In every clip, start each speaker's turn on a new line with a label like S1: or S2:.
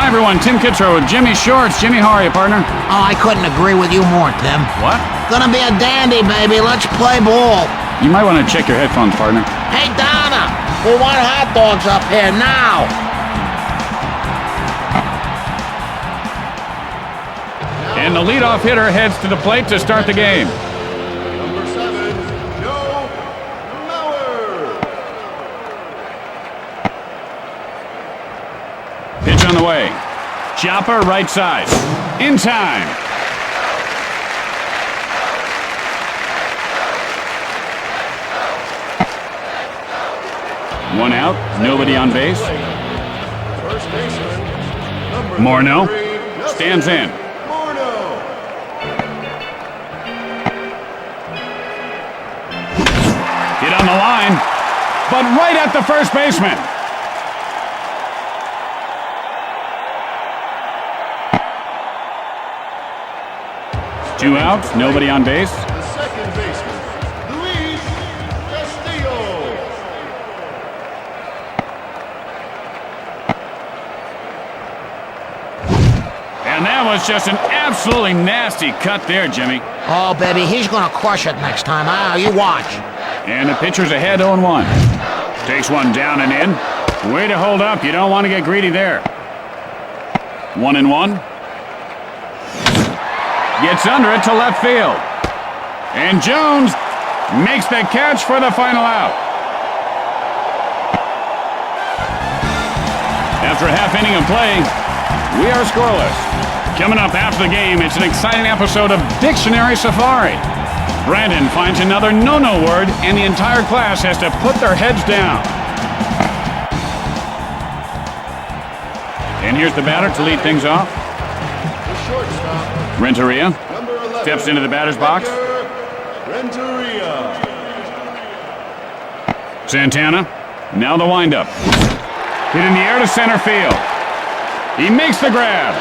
S1: everyone, Tim Kitzrow with Jimmy Shorts. Jimmy, how are you, partner?
S2: Oh, I couldn't agree with you more, Tim.
S1: What?
S2: Gonna be a dandy, baby. Let's play ball.
S1: You might want to check your headphones, partner.
S2: Hey, Donna, we want hot dogs up here now.
S1: And the leadoff hitter heads to the plate to start the game.
S3: Number 7, Joe Mauer.
S1: Pitch on the way. Chopper right side. In time. One out, nobody on base.
S3: First baseman, number
S1: Morneau
S3: 3,
S1: stands in.
S3: Morneau.
S1: Hit on the line, but right at the first baseman. Two outs, nobody on base.
S3: The second baseman, Luis Castillo.
S1: And that was just an absolutely nasty cut there, Jimmy.
S2: Oh, baby, he's gonna crush it next time. You watch.
S1: And the pitcher's ahead 0-1. Takes one down and in. Way to hold up. You don't want to get greedy there. 1-1. Gets under it to left field. And Jones makes the catch for the final out. After a half inning of play, we are scoreless. Coming up after the game, it's an exciting episode of Dictionary Safari. Brandon finds another no-no word, and the entire class has to put their heads down. And here's the batter to lead things off.
S3: The shortstop,
S1: Renteria
S3: number 11,
S1: steps into the batter's box.
S3: Renteria.
S1: Santana, now the windup. Hit in the air to center field. He makes the grab.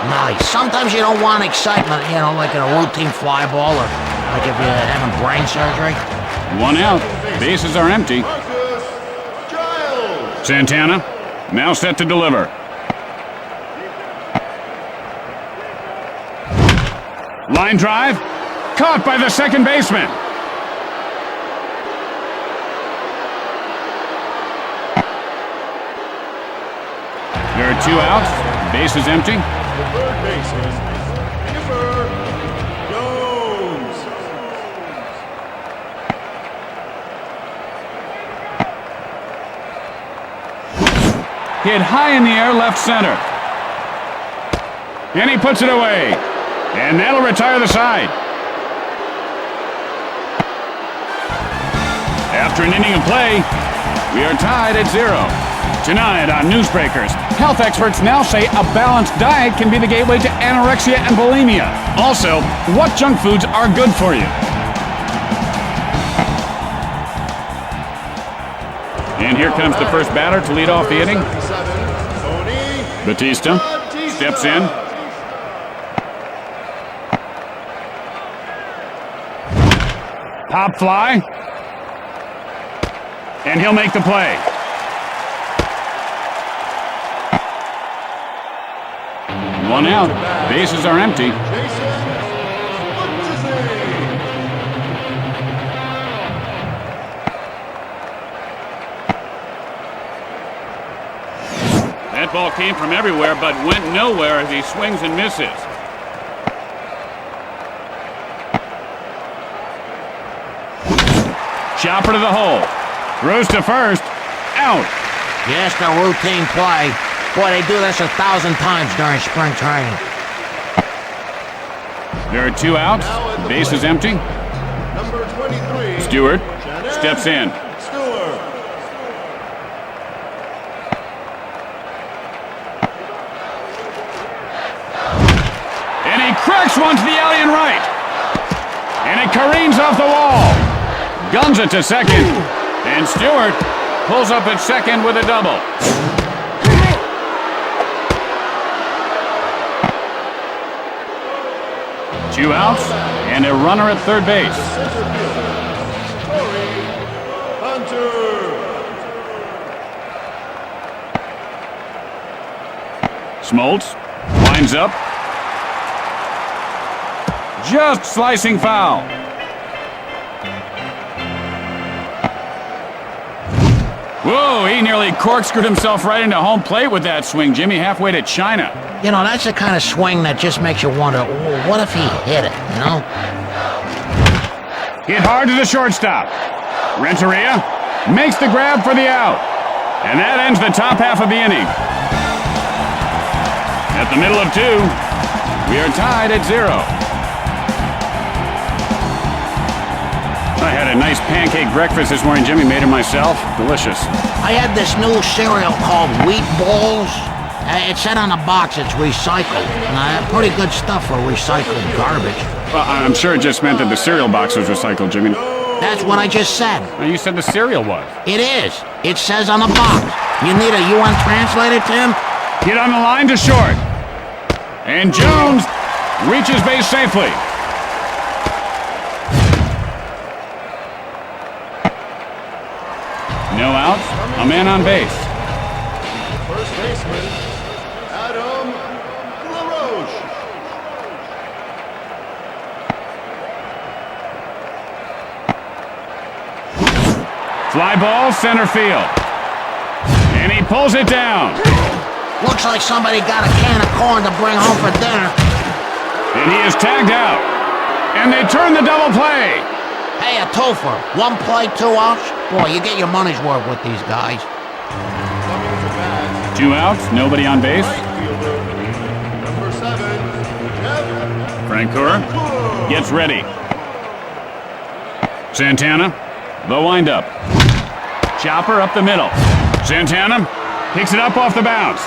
S2: Nice. Sometimes you don't want excitement, like in a routine fly ball or like if you're having brain surgery.
S1: One out. Bases are empty.
S3: Marcus Giles.
S1: Santana, now set to deliver. Line drive, caught by the second baseman. There are two outs, bases empty.
S3: The third baseman, Kipper Jones.
S1: Hit high in the air, left center. And he puts it away. And that'll retire the side. After an inning of play, we are tied at 0. Tonight on Newsbreakers, health experts now say a balanced diet can be the gateway to anorexia and bulimia. Also, what junk foods are good for you? And here comes the first batter to lead off the inning.
S3: 77, Tony
S1: Batista steps in. Pop fly. And he'll make the play. One out. Bases are empty. That ball came from everywhere but went nowhere as he swings and misses. Chopper to the hole. Throws to first. Out.
S2: Just a routine play. Boy, they do this 1,000 times during spring training.
S1: There are two outs. Base is empty.
S3: number 23,
S1: Stewart steps in.
S3: Stewart.
S1: And he cracks one to the alley and right. And it careens off the wall. Guns it to second. And Stewart pulls up at second with a double. Two outs and a runner at third base.
S3: Center fielder, Corey Hunter.
S1: Smoltz winds up. Just slicing foul. Whoa, he nearly corkscrewed himself right into home plate with that swing, Jimmy, halfway to China.
S2: You know, that's the kind of swing that just makes you wonder, oh, what if he hit it, you know?
S1: Hit hard to the shortstop. Renteria makes the grab for the out. And that ends the top half of the inning. At the middle of 2, we are tied at 0. I had a nice pancake breakfast this morning, Jimmy. Made it myself. Delicious.
S2: I had this new cereal called Wheat Balls. It said on the box it's recycled. Pretty good stuff for recycled garbage.
S1: Well, I'm sure it just meant that the cereal box was recycled, Jimmy.
S2: That's what I just said.
S1: Well, you said the cereal was.
S2: It is. It says on the box. You need a UN translator, Tim?
S1: Hit on the line to short. And Jones reaches base safely. No outs, a man on base.
S3: First baseman, Adam LaRoche.
S1: Fly ball, center field. And he pulls it down.
S2: Looks like somebody got a can of corn to bring home for dinner.
S1: And he is tagged out. And they turn the double play.
S2: Hey, a twofer. 1 play, 2 outs. Boy, you get your money's worth with these guys.
S3: Coming to bat,
S1: 2 outs, nobody on base.
S3: right fielder, number 7, Jeff
S1: Francoeur gets ready. Santana, the windup. Chopper up the middle. Santana picks it up off the bounce.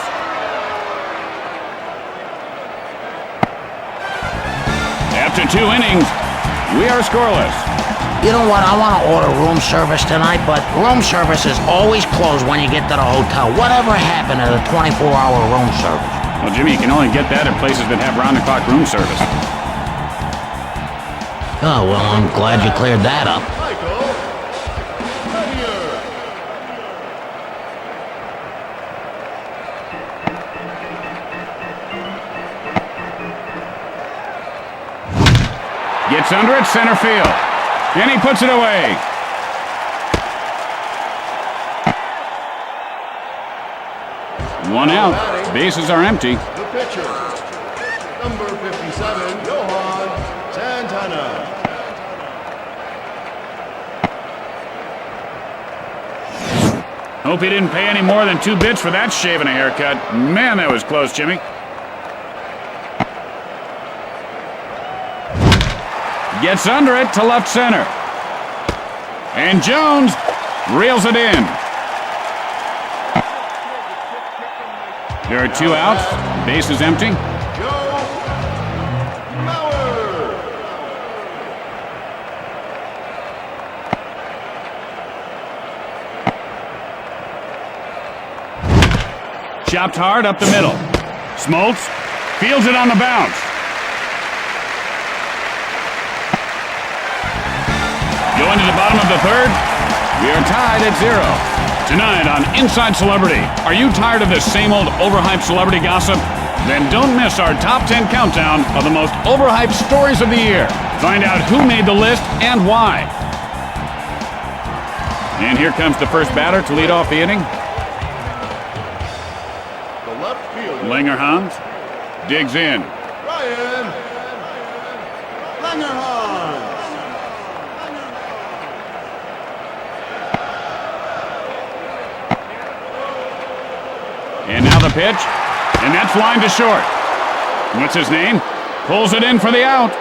S1: After 2 innings, we are scoreless.
S2: You know what? I want to order room service tonight, but room service is always closed when you get to the hotel. Whatever happened to the 24-hour room service?
S1: Well, Jimmy, you can only get that at places that have round-the-clock room service.
S2: Oh, well, I'm glad you cleared that up.
S3: Michael Premier.
S1: Gets under it, center field. And he puts it away. One out. Bases are empty.
S3: The pitcher, number 57, Johan Santana.
S1: Hope he didn't pay any more than 2 bits for that shave and a haircut. Man, that was close, Jimmy. Gets under it to left center. And Jones reels it in. There are 2 outs. Base is empty.
S3: Joe Mauer.
S1: Chopped hard up the middle. Smoltz fields it on the bounce. Going to the bottom of the 3rd. We are tied at 0. Tonight on Inside Celebrity, are you tired of this same old overhyped celebrity gossip? Then don't miss our top 10 countdown of the most overhyped stories of the year. Find out who made the list and why. And here comes the first batter to lead off the inning.
S3: The left fielder,
S1: Langerhans digs in.
S3: Ryan Langerhans.
S1: And now the pitch, and that's lined to short. What's his name? Pulls it in for the out.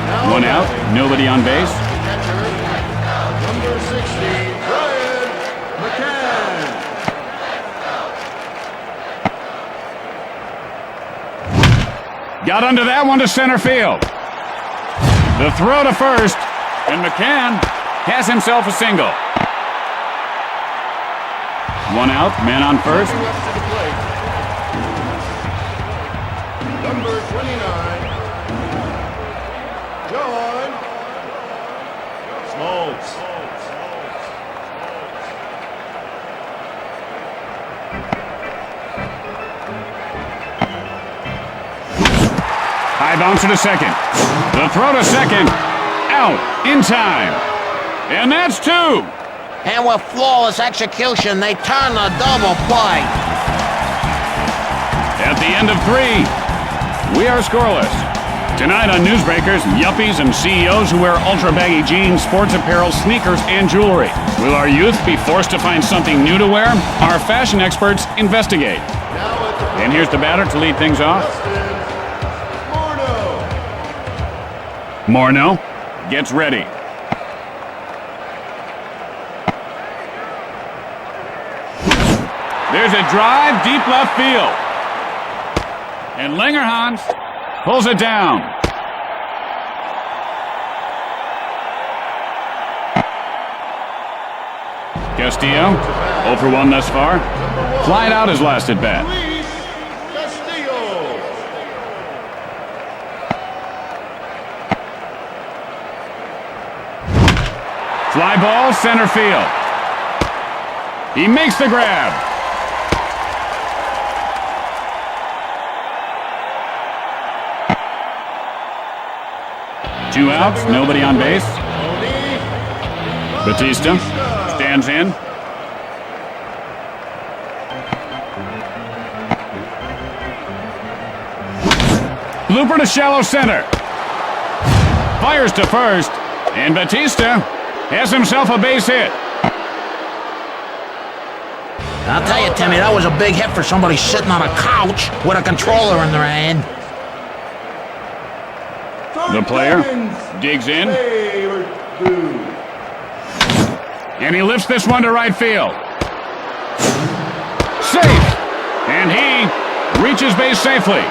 S3: Now
S1: 1 out, nobody on base.
S3: catcher, number 60, Brian McCann.
S1: Got under that one to center field. The throw to first, and McCann has himself a single. 1 out, man on first.
S3: Coming up to the plate, number 29, John Smoltz.
S1: High bouncer to second. The throw to second. Out in time. And that's 2.
S2: And with flawless execution, they turn the double play.
S1: At the end of 3, we are scoreless. Tonight on Newsbreakers, yuppies and CEOs who wear ultra-baggy jeans, sports apparel, sneakers, and jewelry. Will our youth be forced to find something new to wear? Our fashion experts investigate. And here's the batter to lead things off. Morneau gets ready. There's a drive deep left field. And Langerhans pulls it down. Castillo, 0 for 1 thus far. Flied out his last at bat. Fly ball, center field. He makes the grab. Two outs, nobody on base. Batista stands in. Looper to shallow center. Fires to first, and Batista has himself a base hit.
S2: I'll tell you, Timmy, that was a big hit for somebody sitting on a couch with a controller in their hand.
S1: The player digs in. And he lifts this one to right field. Safe. And he reaches base safely.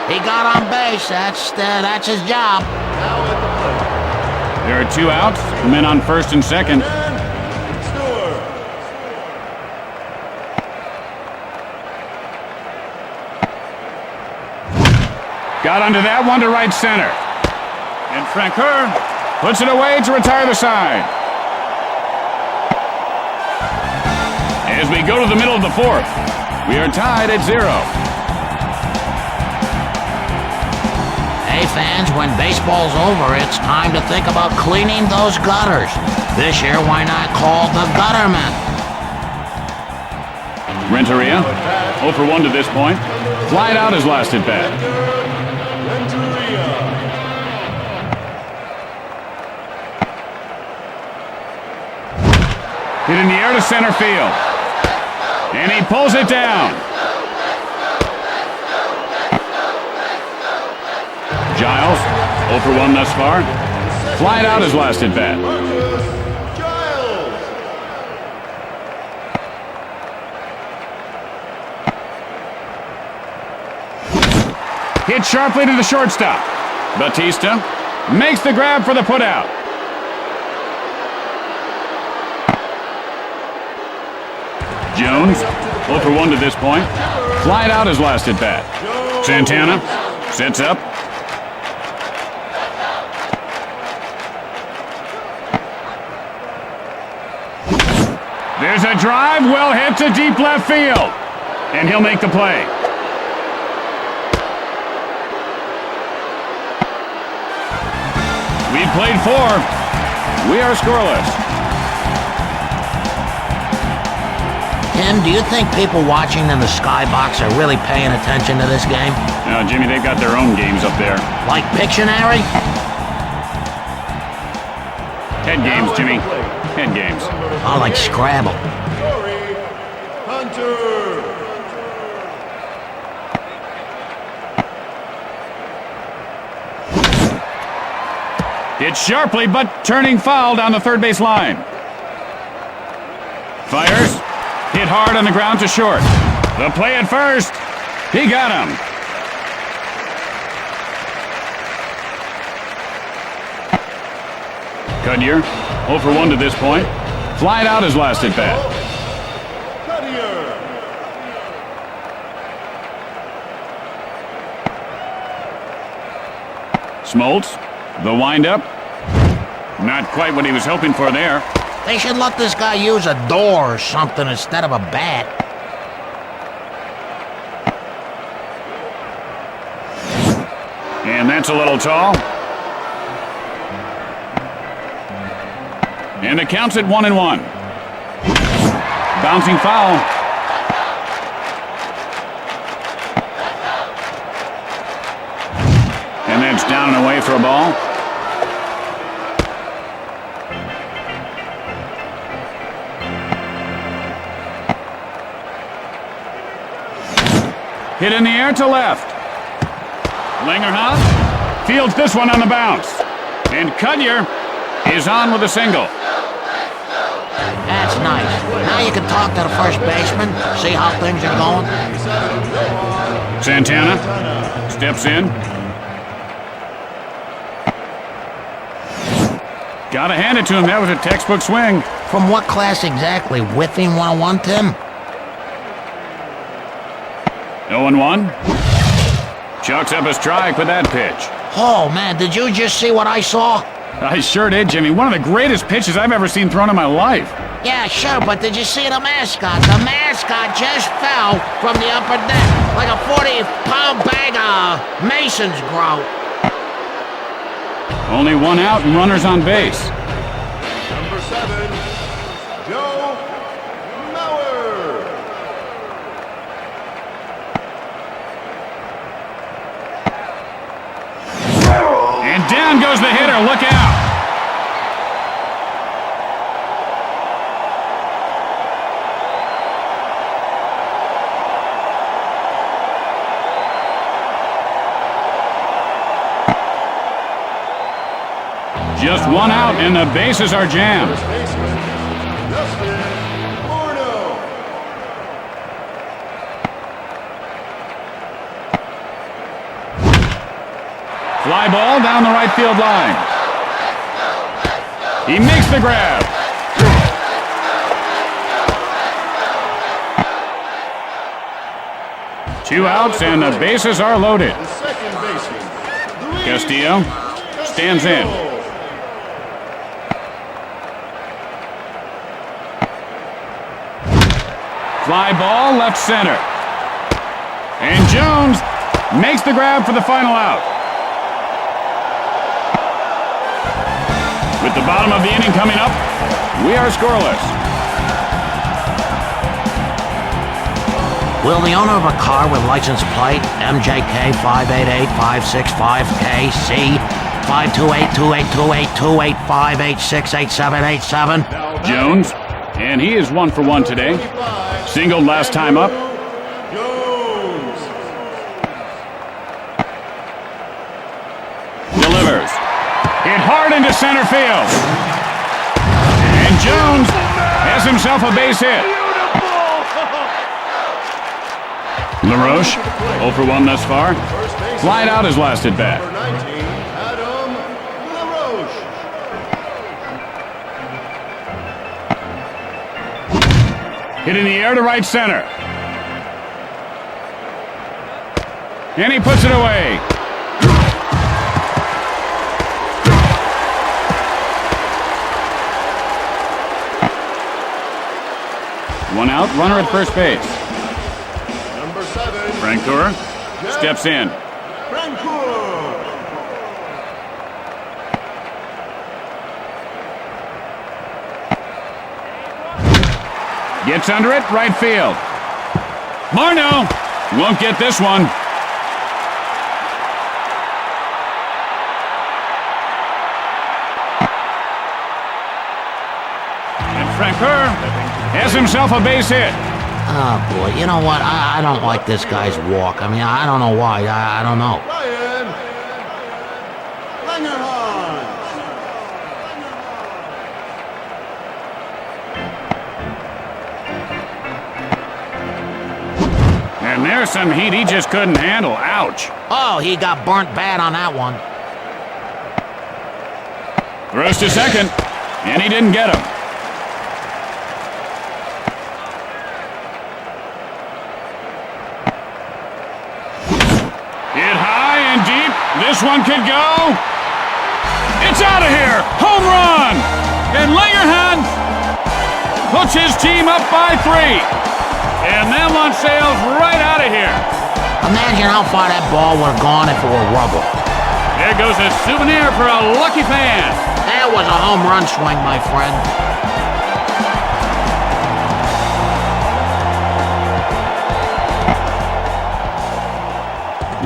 S2: He got on base. That's his job.
S1: There are 2 outs. Men on first and second. Got onto that one to right center. And Francoeur puts it away to retire the side. As we go to the middle of the 4th, we are tied at 0.
S2: Hey, fans, when baseball's over, it's time to think about cleaning those gutters. This year, why not call the Gutterman?
S1: Renteria, 0 for 1 to this point. Flied out his last at bat. Hit in the air to center field. And he pulls it down. Giles, 0 for 1 thus far. Flied out his last at bat. Hit sharply to the shortstop. Batista makes the grab for the putout. Jones, 0 for 1 to this point. Flied out his last at bat. Santana sets up. There's a drive, well hit to deep left field. And he'll make the play. We've played 4. We are scoreless.
S2: Tim, do you think people watching in the skybox are really paying attention to this game?
S1: No, Jimmy, they've got their own games up there.
S2: Like Pictionary?
S1: Head games, Jimmy. Head games.
S2: Oh, like Scrabble. Hit sharply, but turning foul down the third base line. Fires. Hit hard on the ground to short. The play at first. He got him. Cudyer, 0 for 1 to this point. Flied out his last at bat. Smoltz, the windup. Not quite what he was hoping for there. They should let this guy use a door or something instead of a bat.
S1: And And that's a little tall. And it counts at 1-1. Bouncing foul. And that's down and away for a ball. Hit in the air to left. Langerhans fields this one on the bounce. And Cudyer is on with a single.
S2: That's nice. Now you can talk to the first baseman, see how things are going.
S1: Santana steps in. Gotta hand it to him. That was a textbook swing.
S2: From what class exactly? Whiffing 101, Tim?
S1: 0-1. Chucks up a strike with that pitch.
S2: Oh, man, did you just see what I saw?
S1: I sure did, Jimmy. One of the greatest pitches I've ever seen thrown in my life.
S2: Yeah, sure, but did you see the mascot? The mascot just fell from the upper deck like a 40-pound bag of Mason's grout.
S1: Only one out and runners on base.
S3: Number 7, Joe Mauer.
S1: And down goes the hitter. Look out. Just one out, and the bases are jammed.
S3: First baseman, Justin Morneau.
S1: Fly ball down the right field line. He makes the grab. Two outs, and the bases are loaded.
S3: The second baseman, Luis
S1: Castillo stands in. Fly ball left center. And Jones makes the grab for the final out. With the bottom of the inning coming up, we are scoreless.
S2: Will the owner of a car with license plate MJK 588-565KC 528-2828-2858-68787?
S1: Jones, and he is 1 for 1 today. Singled last time up.
S3: Jones.
S1: Delivers. Hit hard into center field. And Jones has himself a base hit. LaRoche, 0 for 1 thus far. Flied out his last at bat.
S3: Number 19, Adam LaRoche.
S1: Hit in the air to right center. And he puts it away. One out, runner at first base.
S3: Number 7,
S1: Francoeur steps in.
S3: Francoeur.
S1: Gets under it, right field. Morneau won't get this one. And Francoeur has himself a base hit.
S2: Oh, boy. You know what? I don't like this guy's walk. I mean, I don't know why. I don't know.
S3: Ryan Langerhans.
S1: And there's some heat he just couldn't handle. Ouch.
S2: Oh, he got burnt bad on that one.
S1: Throws to second, and he didn't get him. Hit high and deep. This one could go. It's out of here. Home run. And Langerhans puts his team up by 3. And them one sails right out of here.
S2: Imagine how far that ball would have gone if it were rubber.
S1: There goes a souvenir for a lucky fan.
S2: That was a home run swing, my friend.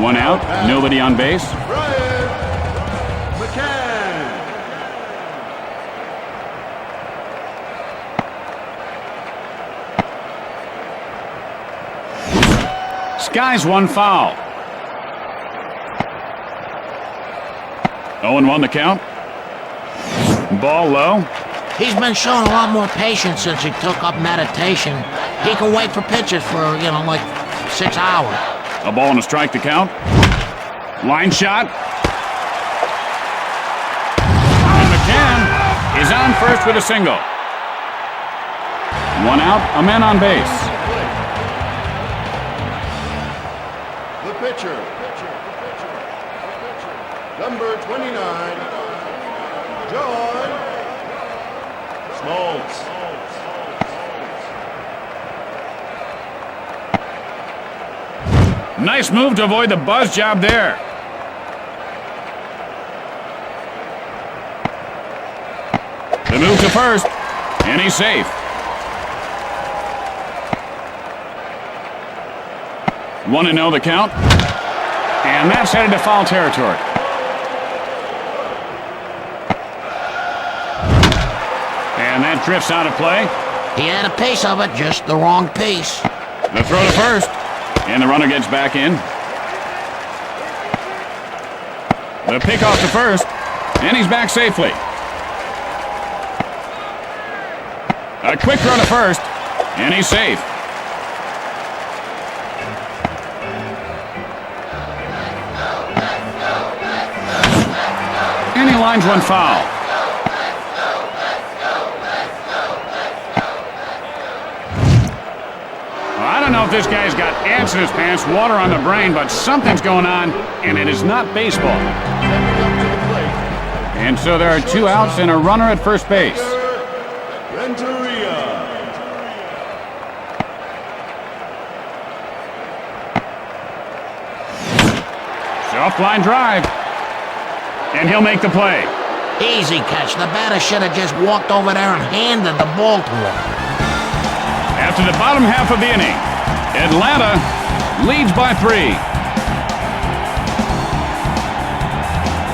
S1: One out, nobody on base.
S3: Brian McCann.
S1: Skies one foul. 0-1 the count. Ball low.
S2: He's been showing a lot more patience since he took up meditation. He can wait for pitches for, like 6 hours.
S1: A ball and a strike to count. Line shot. And McCann is on first with a single. One out, a man on base.
S3: The pitcher. Number 29, John Smoltz.
S1: Nice move to avoid the buzz job there. The move to first, and he's safe. One to know the count, and that's headed to foul territory. And that drifts out of play.
S2: He had a piece of it, just the wrong piece.
S1: The throw to first, and the runner gets back in. The pick off to first, and he's back safely. A quick throw to first, and he's safe. And he lines one foul. I don't know if this guy's got ants in his pants, water on the brain, but something's going on, and it is not baseball.
S3: Stepping up to the plate,
S1: And so there are 2 outs and a runner at first base.
S3: Renteria.
S1: Soft line drive. And he'll make the play.
S2: Easy catch. The batter should have just walked over there and handed the ball to him.
S1: After the bottom half of the inning, Atlanta leads by 3.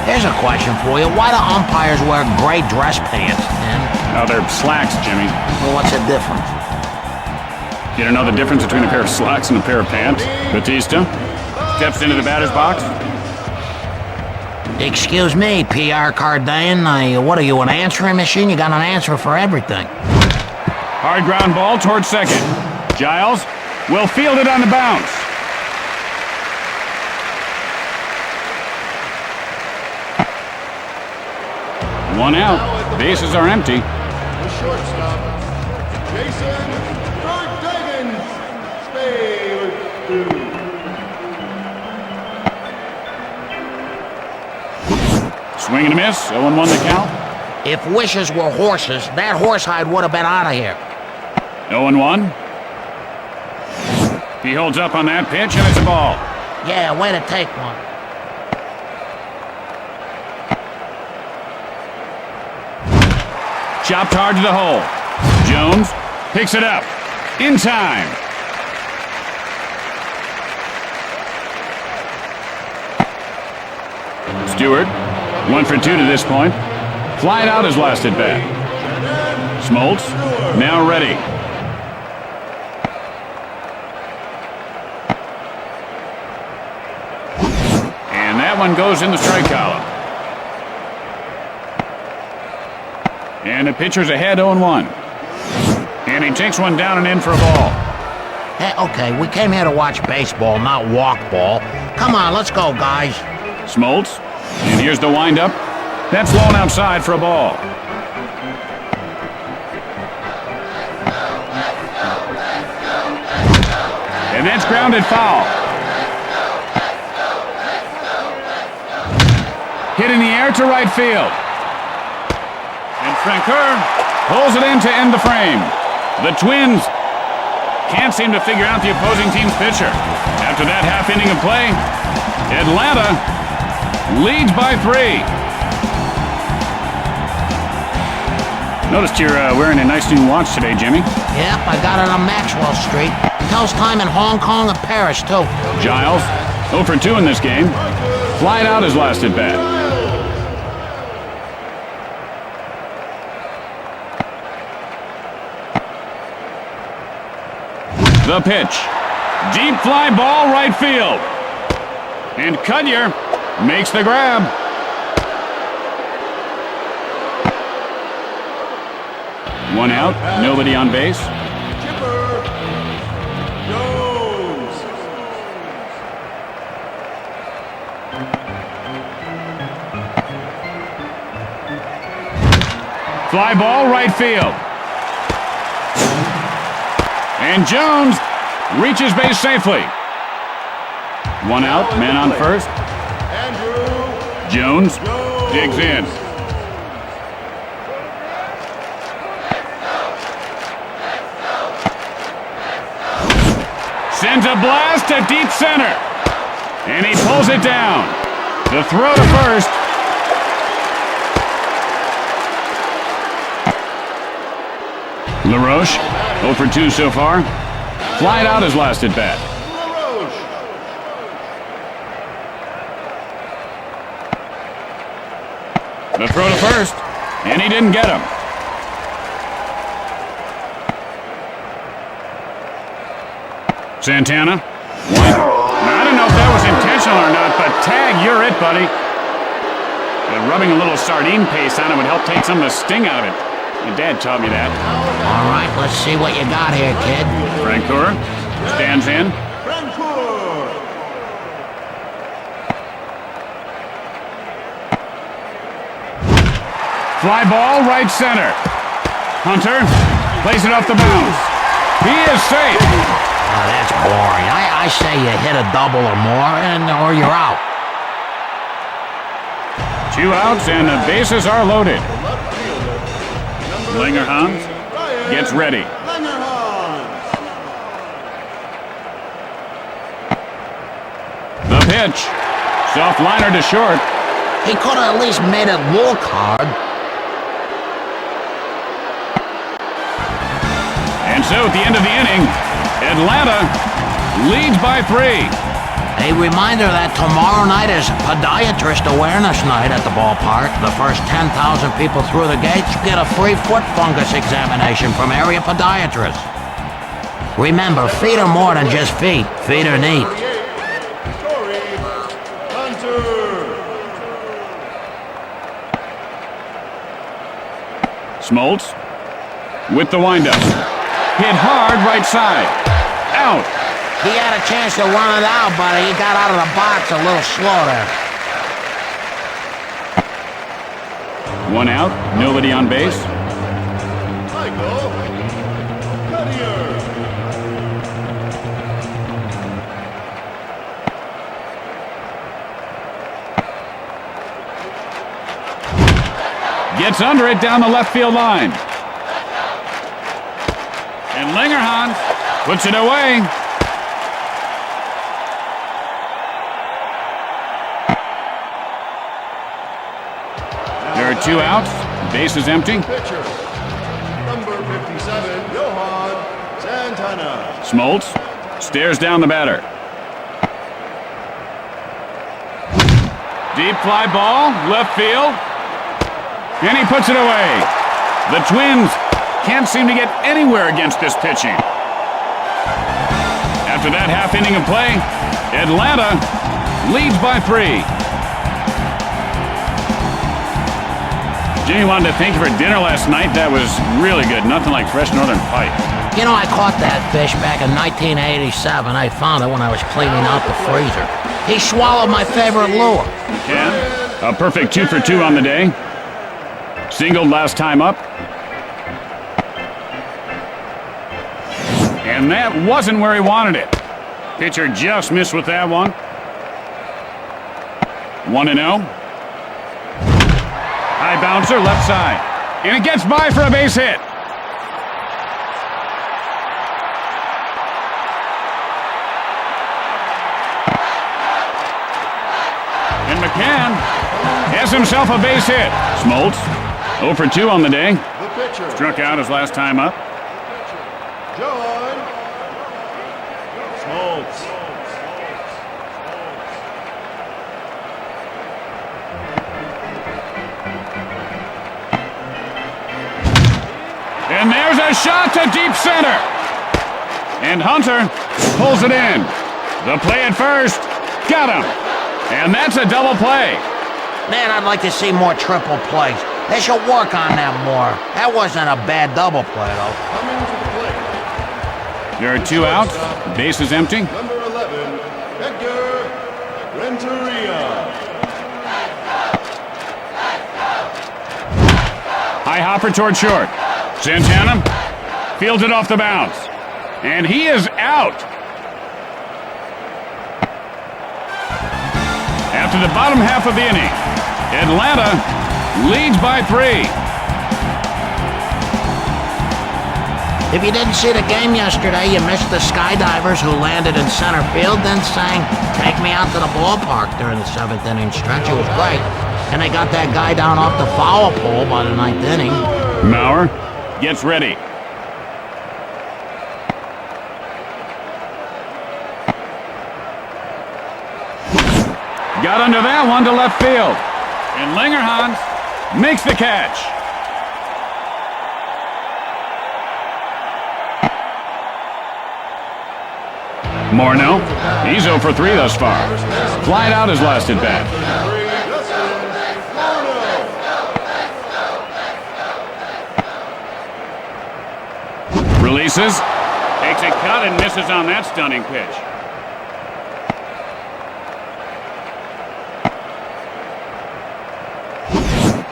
S2: Here's a question for you. Why do umpires wear gray dress pants? And,
S1: Now they're slacks, Jimmy.
S2: well, what's the difference?
S1: You don't know the difference between a pair of slacks and a pair of pants? Batista steps into the batter's box.
S2: Excuse me, PR Cardan. What are you, an answering machine? You got an answer for everything.
S1: Hard ground ball towards second. Giles will field it on the bounce. One out. Bases are empty.
S3: The shortstop, Jason Verdagen. Stay with 2.
S1: Swing and a miss. 0-1 the count.
S2: If wishes were horses, that horsehide would have been out of here.
S1: 0-1. He holds up on that pitch, and it's a ball.
S2: Yeah, way to take one.
S1: Chopped hard to the hole. Jones picks it up. In time. Stewart, 1 for 2 to this point. Flied out his last at bat. Smoltz, now ready. And that one goes in the strike column. And the pitcher's ahead 0-1. And he takes one down and in for a ball.
S2: Hey, okay, we came here to watch baseball, not walk ball. Come on, let's go, guys.
S1: Smoltz, and here's the windup. That's blown outside for a ball. And that's grounded foul. Hit in the air to right field. And Francoeur pulls it in to end the frame. The Twins can't seem to figure out the opposing team's pitcher. After that half inning of play, Atlanta leads by 3. Noticed you're wearing a nice new watch today, Jimmy.
S2: Yep, I got it on Maxwell Street. Tells time in Hong Kong and Paris, too.
S1: Giles, 0 for 2 in this game. Flying out his last at bat. The pitch. Deep fly ball right field. And Cudyer makes the grab. One out, nobody on base.
S3: Chipper Jones.
S1: Fly ball right field. And Jones reaches base safely. One out, man on first.
S3: Andrew
S1: Jones digs in. Sends a blast to deep center. And he pulls it down. The throw to first. LaRoche, 0 for 2 so far. Flying out his last at bat.
S3: LaRoche.
S1: The throw to first. And he didn't get him. Santana. One. Now, I don't know if that was intentional or not, but tag, you're it, buddy. Rubbing a little sardine paste on it would help take some of the sting out of it. Your dad taught me that.
S2: All right, let's see what you got here, kid.
S1: Francoeur stands in.
S3: Francoeur.
S1: Fly ball right center. Hunter plays it off the bounce. He is safe.
S2: Oh, that's boring. I say you hit a double or more, or you're out.
S1: 2 outs and the bases are loaded. Lingerhans gets ready. The pitch. Soft liner to short.
S2: He could have at least made it look hard.
S1: And so at the end of the inning, Atlanta leads by 3.
S2: A reminder that tomorrow night is Podiatrist Awareness Night at the ballpark. The first 10,000 people through the gates get a free foot fungus examination from area podiatrists. Remember, feet are more than just feet. Feet are neat.
S3: Corey Hunter.
S1: Smoltz with the windup. Hit hard right side. Out.
S2: He had a chance to run it out, but he got out of the box a little slow there.
S1: 1 out, nobody on base.
S3: Michael Cudyer.
S1: Gets under it down the left field line. And Lingerhans puts it away. There are 2 outs. Base is empty.
S3: Pitcher, number 57, Johan Santana.
S1: Smoltz stares down the batter. Deep fly ball, left field. And he puts it away. The Twins can't seem to get anywhere against this pitching. After that half inning of play, Atlanta leads by 3. Jimmy wanted to thank you for dinner last night. That was really good. Nothing like fresh northern pike.
S2: You know, I caught that fish back in 1987. I found it when I was cleaning out the freezer. He swallowed my favorite lure.
S1: Ken, a perfect 2 for 2 on the day. Singled last time up. And that wasn't where he wanted it. Pitcher just missed with that one. 1-0. High bouncer, left side. And it gets by for a base hit. And can. Has himself a base hit. Smoltz, 0 for 2 on the day.
S3: The pitcher,
S1: Struck out his last time up.
S3: John Smoltz.
S1: And there's a shot to deep center. And Hunter pulls it in. The play at first. Got him. And that's a double play.
S2: Man, I'd like to see more triple plays. They should work on that more. That wasn't a bad double play, though.
S3: Coming to the plate,
S1: There are 2 outs. Base is empty.
S3: number 11, Hector Renteria.
S1: High hopper toward short. Santana fields it off the bounce. And he is out. After the bottom half of the inning, Atlanta leads by 3.
S2: If you didn't see the game yesterday, you missed the skydivers who landed in center field, then sang "Take Me Out to the Ballpark" during the 7th inning stretch. It was great. And they got that guy down off the foul pole by the 9th inning.
S1: Maurer gets ready. Got under that one to left field. And Lingerhans makes the catch. Morneau, he's 0 for 3 thus far. Flied out his last at bat. Releases, takes a cut and misses on that stunning pitch.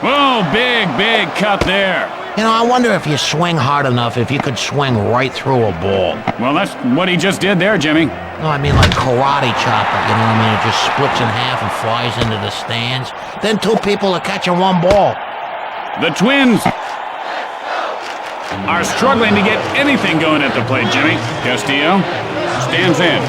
S1: Whoa, big cut there.
S2: You know, I wonder if you swing hard enough, if you could swing right through a ball.
S1: Well, that's what he just did there, Jimmy.
S2: No, I mean like karate chopper, you know what I mean? It just splits in half and flies into the stands. Then 2 people are catching 1 ball.
S1: The Twins are struggling to get anything going at the plate, Jimmy. Castillo stands in.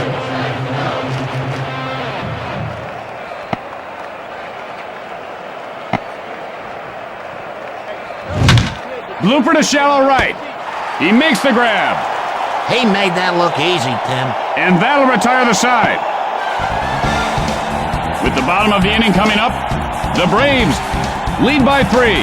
S1: Blooper to shallow right. He makes the grab.
S2: He made that look easy, Tim.
S1: And that'll retire the side. With the bottom of the inning coming up, the Braves lead by 3.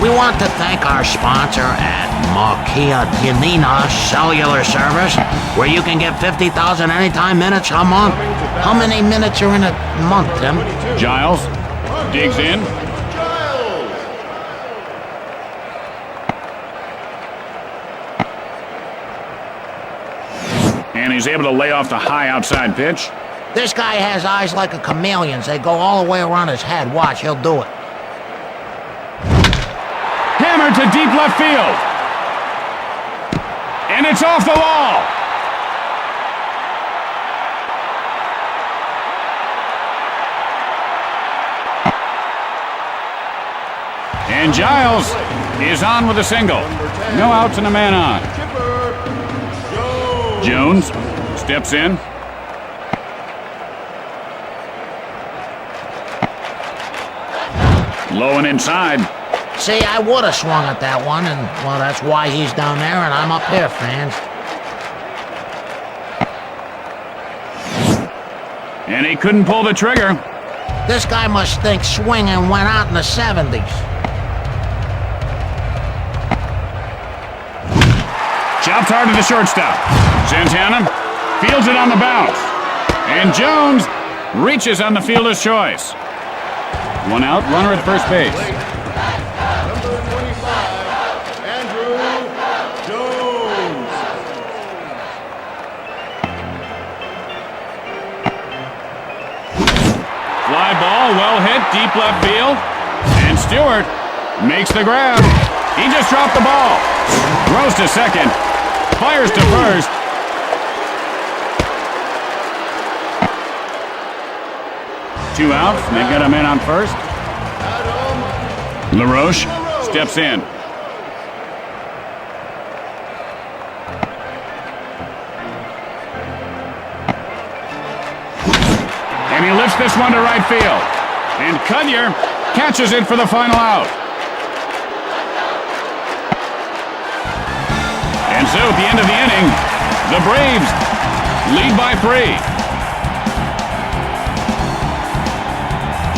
S2: We want to thank our sponsor at Marquia Tianina Cellular Service, where you can get 50,000 anytime minutes a month. How many minutes are in a month, Tim?
S1: Giles digs in. And he's able to lay off the high outside pitch.
S2: This guy has eyes like a chameleon's. They go all the way around his head. Watch, he'll do it.
S1: Hammered to deep left field. And it's off the wall. And Giles is on with a single. No outs and a man on. Jones steps in. Low and inside.
S2: See, I would have swung at that one, and, well, that's why he's down there and I'm up here, fans.
S1: And he couldn't pull the trigger.
S2: This guy must think swinging went out in the 70s.
S1: Chopped hard to the shortstop. Santana fields it on the bounce. And Jones reaches on the fielder's choice. 1 out, runner at first base.
S3: Number 25, Andrew Jones.
S1: Fly ball, well hit, deep left field. And Stewart makes the grab. He just dropped the ball. Throws to second. Fires to first. Two outs, and they've got a man on first. LaRoche steps in. And he lifts this one to right field. And Cudyer catches it for the final out. And so at the end of the inning, the Braves lead by 3.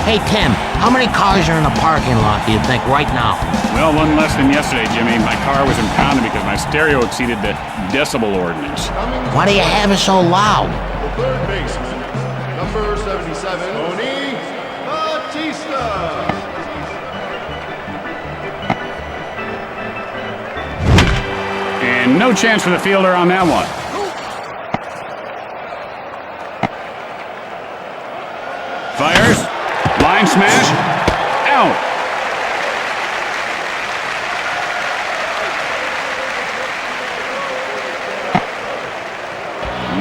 S2: Hey, Tim, how many cars are in the parking lot, do you think, right now?
S1: Well, one less than yesterday, Jimmy. My car was impounded because my stereo exceeded the decibel ordinance.
S2: Why do you have it so loud?
S3: The third baseman, number 77, Tony Batista.
S1: And no chance for the fielder on that one. Fires. Line smash. Out.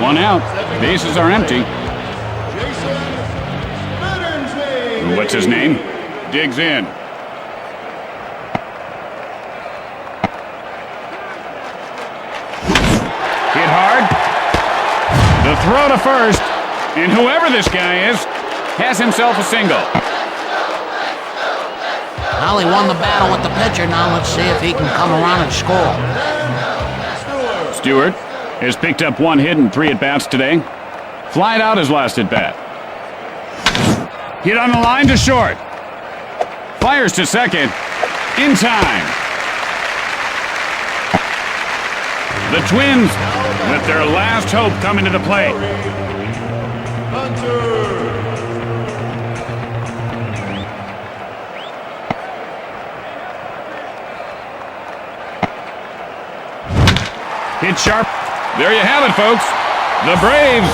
S1: One out. Bases are empty.
S3: Jason Bettensney.
S1: What's his name? Digs in. Hit hard. The throw to first. And whoever this guy is, has himself a single.
S2: Well, he won the battle with the pitcher. Now let's see if he can come around and score.
S1: Stewart has picked up 1 hit and 3 at-bats today. Flied out his last at-bat. Hit on the line to short. Fires to second. In time. The Twins with their last hope coming to the plate.
S3: Hunter.
S1: Hit sharp. There you have it, folks. The Braves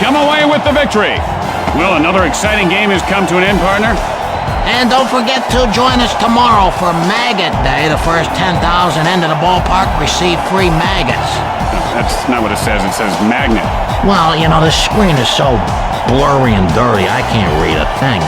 S1: come away with the victory. Well, another exciting game has come to an end, partner.
S2: And don't forget to join us tomorrow for Maggot Day. The first 10,000 into the ballpark receive free maggots.
S1: That's not what it says. It says magnet.
S2: Well, you know, the screen is so blurry and dirty, I can't read a thing.